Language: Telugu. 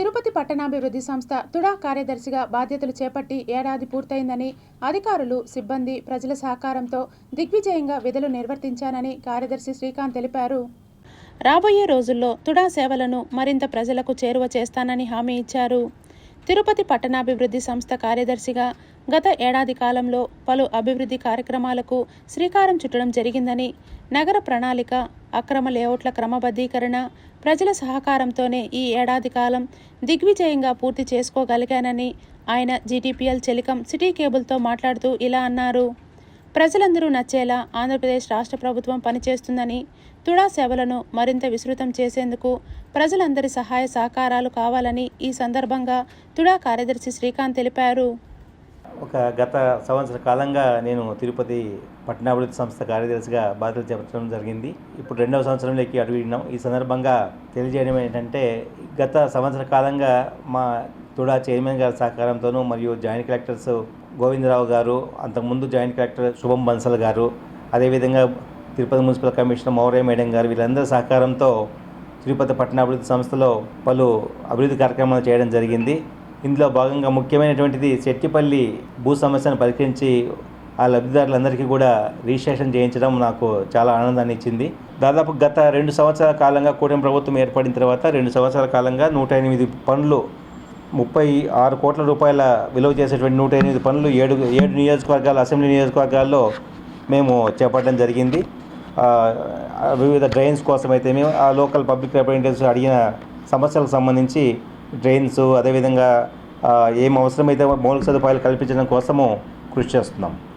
తిరుపతి పట్టణాభివృద్ధి సంస్థ తుడా కార్యదర్శిగా బాధ్యతలు చేపట్టి ఏడాది పూర్తయిందని, అధికారులు, సిబ్బంది, ప్రజల సహకారంతో దిగ్విజయంగా విధులు నిర్వర్తించానని కార్యదర్శి శ్రీకాంత్ తెలిపారు. రాబోయే రోజుల్లో తుడా సేవలను మరింత ప్రజలకు చేరువ చేస్తానని హామీ ఇచ్చారు. తిరుపతి పట్టణాభివృద్ధి సంస్థ కార్యదర్శిగా గత ఏడాది కాలంలో పలు అభివృద్ధి కార్యక్రమాలకు శ్రీకారం చుట్టడం జరిగిందని, నగర ప్రణాళిక, అక్రమ లేఅవుట్ల క్రమబద్ధీకరణ, ప్రజల సహకారంతోనే ఈ ఏడాది కాలం దిగ్విజయంగా పూర్తి చేసుకోగలిగానని ఆయన జీటీపీఎల్ చెలికం సిటీ కేబుల్తో మాట్లాడుతూ ఇలా అన్నారు. ప్రజలందరూ నచ్చేలా ఆంధ్రప్రదేశ్ రాష్ట్ర ప్రభుత్వం పనిచేస్తుందని, తుడా సేవలను మరింత విస్తృతం చేసేందుకు ప్రజలందరి సహాయ సహకారాలు కావాలని ఈ సందర్భంగా తుడా కార్యదర్శి శ్రీకాంత్ తెలిపారు. గత సంవత్సర కాలంగా నేను తిరుపతి పట్టణాభివృద్ధి సంస్థ కార్యదర్శిగా బాధ్యతలు చేపట్టడం జరిగింది. ఇప్పుడు 2వ సంవత్సరంలోకి అడుగుతున్నాం. ఈ సందర్భంగా తెలియజేయడం ఏంటంటే, గత సంవత్సర కాలంగా మా తుడా చైర్మన్ గారి సహకారంతోనూ మరియు జాయింట్ కలెక్టర్స్ గోవిందరావు గారు, అంతకుముందు జాయింట్ కలెక్టర్ శుభం బన్సల్ గారు, అదేవిధంగా Tirupati municipal commissioner Maurya madam గారు, వీళ్ళందరి సహకారంతో తిరుపతి పట్టణాభివృద్ధి సంస్థలో పలు అభివృద్ధి కార్యక్రమాలు చేయడం జరిగింది. ఇందులో భాగంగా ముఖ్యమైనటువంటిది సెట్టిపల్లి భూ సమస్యను పరిష్కరించి ఆ లబ్ధిదారులందరికీ కూడా రిజిస్ట్రేషన్ చేయించడం నాకు చాలా ఆనందాన్ని ఇచ్చింది. దాదాపు గత 2 సంవత్సరాల కాలంగా కూటమి ప్రభుత్వం ఏర్పడిన తర్వాత 2 సంవత్సరాల కాలంగా 108 పనులు, 36 కోట్ల రూపాయల విలువ చేసేటువంటి 108 పనులు 7 నియోజకవర్గాలు, అసెంబ్లీ నియోజకవర్గాల్లో మేము చేపట్టడం జరిగింది. వివిధ డ్రైన్స్ కోసమైతే మేము ఆ లోకల్ పబ్లిక్ రిప్రజెంటేటివ్స్ అడిగిన సమస్యలకు సంబంధించి డ్రైన్స్, అదేవిధంగా ఏం అవసరమైతే మౌలిక సదుపాయాలు కల్పించడం కోసము కృషి చేస్తున్నాం.